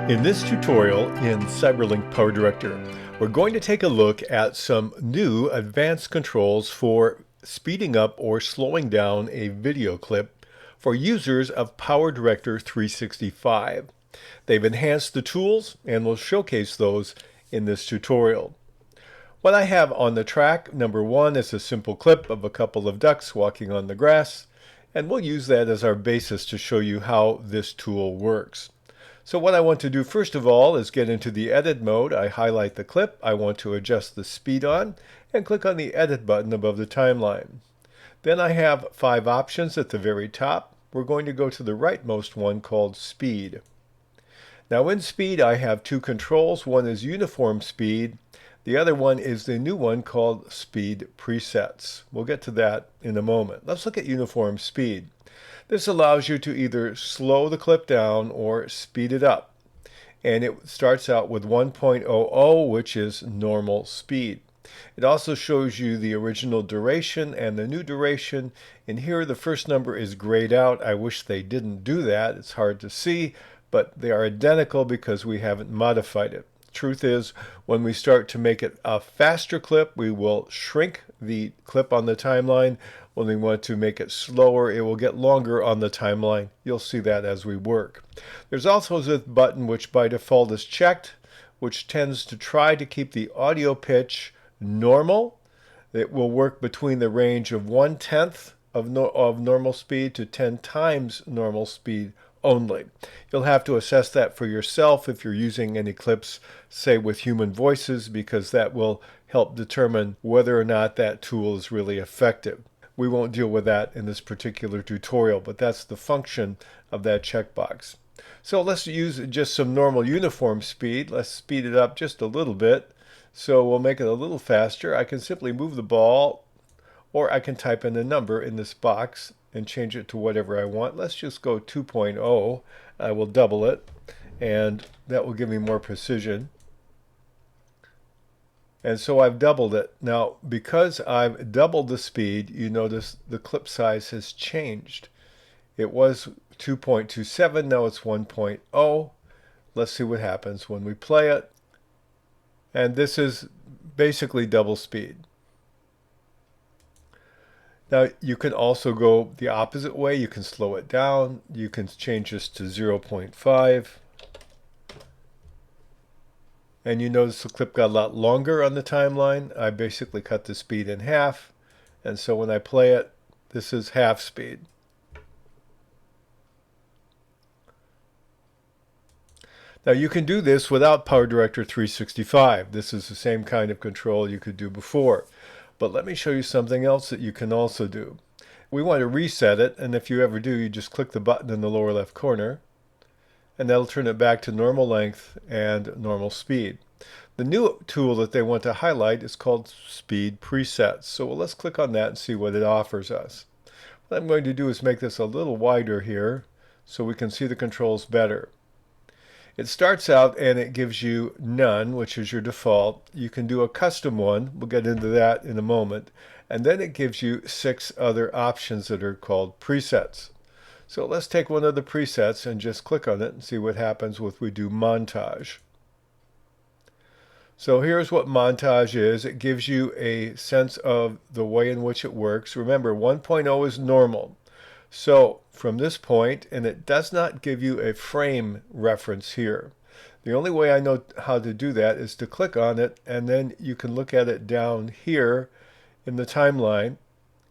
In this tutorial in Cyberlink PowerDirector, we're going to take a look at some new advanced controls for speeding up or slowing down a video clip for users of PowerDirector 365. They've enhanced the tools and we'll showcase those in this tutorial. What I have on the track, number one, is a simple clip of a couple of ducks walking on the grass, and we'll use that as our basis to show you how this tool works. So what I want to do first of all is get into the edit mode. I highlight the clip I want to adjust the speed on and click on the edit button above the timeline. Then I have 5 options at the very top. We're going to go to the rightmost one called speed. Now in speed I have 2 controls. One is uniform speed. The other one is the new one called speed presets. We'll get to that in a moment. Let's look at uniform speed. This allows you to either slow the clip down or speed it up. And it starts out with 1.00, which is normal speed. It also shows you the original duration and the new duration. And here the first number is grayed out. I wish they didn't do that. It's hard to see, but they are identical because we haven't modified it. Truth is, when we start to make it a faster clip, we will shrink the clip on the timeline. When we want to make it slower, it will get longer on the timeline. You'll see that as we work. There's also this button which by default is checked, which tends to try to keep the audio pitch normal. It will work between the range of 1/10 of normal speed to 10 times normal speed only. You'll have to assess that for yourself if you're using any clips, say with human voices, because that will help determine whether or not that tool is really effective. We won't deal with that in this particular tutorial, but that's the function of that checkbox. So let's use just some normal uniform speed. Let's speed it up just a little bit. So we'll make it a little faster. I can simply move the ball, or I can type in a number in this box and change it to whatever I want. Let's just go 2.0. I will double it, and that will give me more precision. And so I've doubled it. Now, because I've doubled the speed, you notice the clip size has changed. It was 2.27, now it's 1.0. Let's see what happens when we play it. And this is basically double speed. Now, you can also go the opposite way. You can slow it down. You can change this to 0.5. And you notice the clip got a lot longer on the timeline. I basically cut the speed in half. And so when I play it, this is half speed. Now you can do this without PowerDirector 365. This is the same kind of control you could do before. But let me show you something else that you can also do. We want to reset it, and if you ever do, you just click the button in the lower left corner, and that'll turn it back to normal length and normal speed. The new tool that they want to highlight is called Speed Presets. So let's click on that and see what it offers us. What I'm going to do is make this a little wider here so we can see the controls better. It starts out and it gives you none, which is your default. You can do a custom one. We'll get into that in a moment. And then it gives you 6 other options that are called presets. So let's take one of the presets and just click on it and see what happens if we do montage. So here's what montage is. It gives you a sense of the way in which it works. Remember, 1.0 is normal. So from this point, and it does not give you a frame reference here. The only way I know how to do that is to click on it, and then you can look at it down here in the timeline,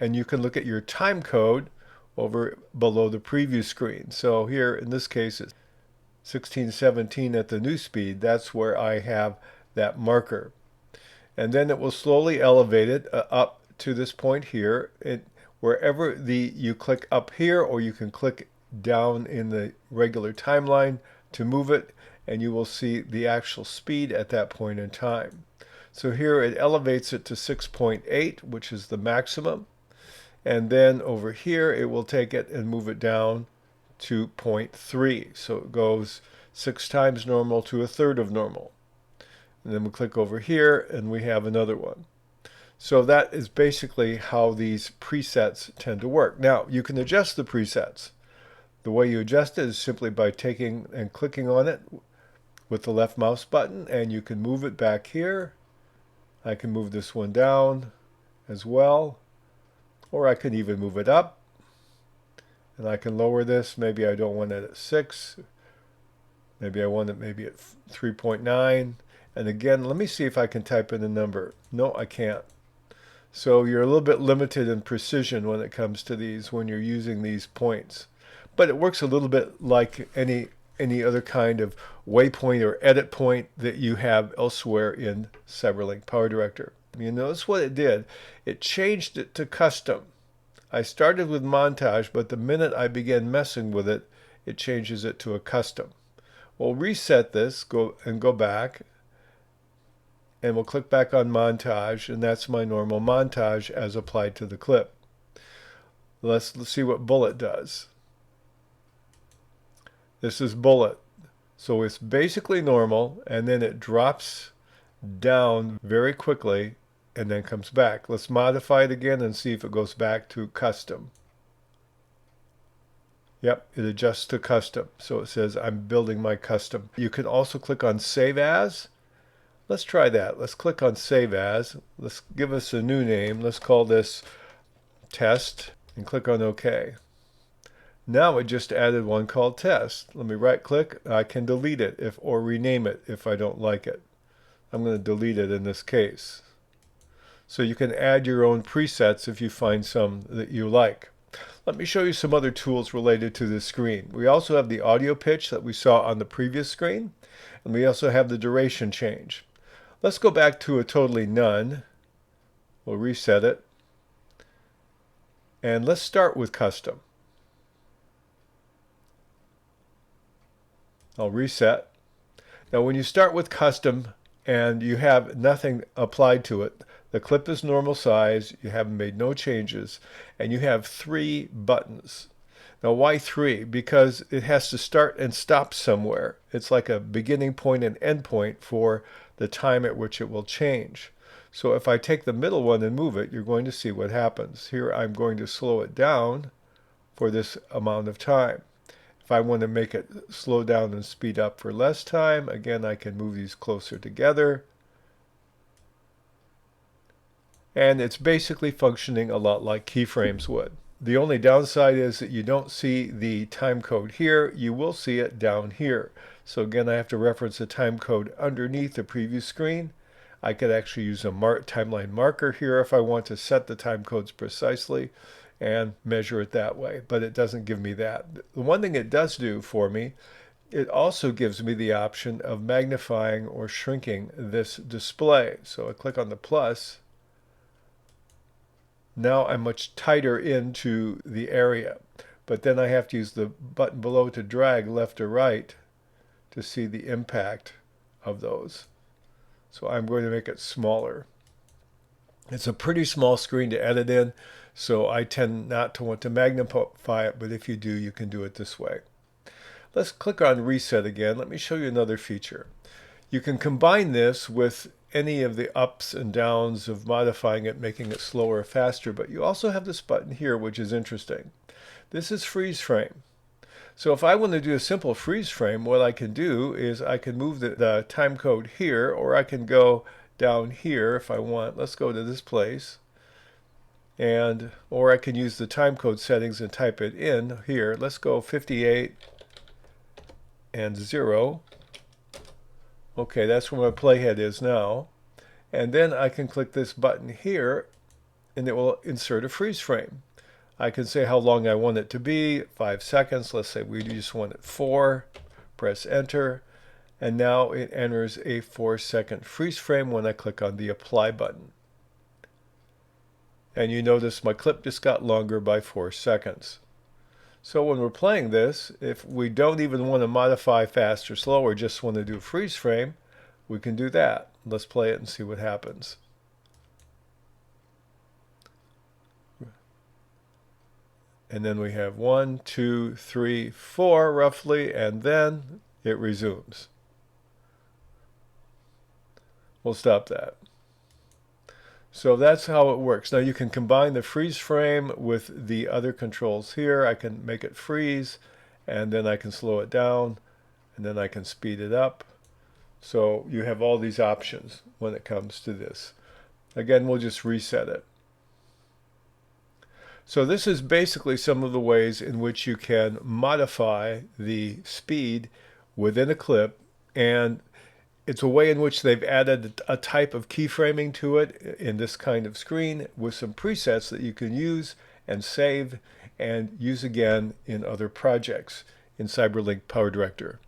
and you can look at your time code over below the preview screen. So here in this case it's 1617 at the new speed. That's where I have that marker. And then it will slowly elevate it up to this point here. Wherever you click up here, or you can click down in the regular timeline to move it, and you will see the actual speed at that point in time. So here it elevates it to 6.8, which is the maximum. And then over here it will take it and move it down to 0.3. So it goes 6 times normal to 1/3 of normal. And then we click over here and we have another one. So that is basically how these presets tend to work. Now, you can adjust the presets. The way you adjust it is simply by taking and clicking on it with the left mouse button, and you can move it back here. I can move this one down as well, or I can even move it up, and I can lower this. Maybe I don't want it at 6. Maybe I want it maybe at 3.9. And again, let me see if I can type in a number. No, I can't. So you're a little bit limited in precision when it comes to these when you're using these points. But it works a little bit like any other kind of waypoint or edit point that you have elsewhere in Cyberlink PowerDirector. You notice what it did? It changed it to custom. I started with montage, but the minute I began messing with it, it changes it to a custom. We'll reset this, go back, and we'll click back on montage, and that's my normal montage as applied to the clip. Let's see what bullet does. This is bullet. So it's basically normal, and then it drops down very quickly and then comes back. Let's modify it again and see if it goes back to custom. Yep, it adjusts to custom. So it says I'm building my custom. You can also click on Save As. Let's try that. Let's click on Save As. Let's give us a new name. Let's call this Test and click on OK. Now it just added one called Test. Let me right click. I can delete it or rename it if I don't like it. I'm going to delete it in this case. So you can add your own presets if you find some that you like. Let me show you some other tools related to this screen. We also have the audio pitch that we saw on the previous screen, and we also have the duration change. Let's go back to a totally none. We'll reset it. And let's start with custom. I'll reset. Now when you start with custom and you have nothing applied to it, the clip is normal size, you haven't made no changes, and you have 3 buttons. Now why 3? Because it has to start and stop somewhere. It's like a beginning point and end point for the time at which it will change. So if I take the middle one and move it, you're going to see what happens. Here I'm going to slow it down for this amount of time. If I want to make it slow down and speed up for less time, again I can move these closer together. And it's basically functioning a lot like keyframes would. The only downside is that you don't see the time code here. You will see it down here. So again, I have to reference the time code underneath the preview screen. I could actually use a timeline marker here if I want to set the time codes precisely and measure it that way, but it doesn't give me that. The one thing it does do for me, it also gives me the option of magnifying or shrinking this display. So I click on the plus. Now I'm much tighter into the area, but then I have to use the button below to drag left or right to see the impact of those. So I'm going to make it smaller. It's a pretty small screen to edit in, so I tend not to want to magnify it, but if you do, you can do it this way. Let's click on Reset again. Let me show you another feature. You can combine this with any of the ups and downs of modifying it, making it slower or faster, but you also have this button here, which is interesting. This is freeze frame. So if I want to do a simple freeze frame, what I can do is I can move the time code here, or I can go down here if I want. Let's go to this place. Or I can use the time code settings and type it in here. Let's go 58 and 0. Okay, that's where my playhead is now. And then I can click this button here and it will insert a freeze frame. I can say how long I want it to be, 5 seconds. Let's say we just want it 4. Press enter. And now it enters a 4-second freeze frame when I click on the apply button. And you notice my clip just got longer by 4 seconds. So when we're playing this, if we don't even want to modify fast or slow or just want to do a freeze frame, we can do that. Let's play it and see what happens. And then we have 1, 2, 3, 4 roughly, and then it resumes. We'll stop that. So that's how it works. Now you can combine the freeze frame with the other controls here. I can make it freeze, and then I can slow it down, and then I can speed it up. So you have all these options when it comes to this. Again, we'll just reset it. So this is basically some of the ways in which you can modify the speed within a clip, and it's a way in which they've added a type of keyframing to it in this kind of screen with some presets that you can use and save and use again in other projects in Cyberlink PowerDirector.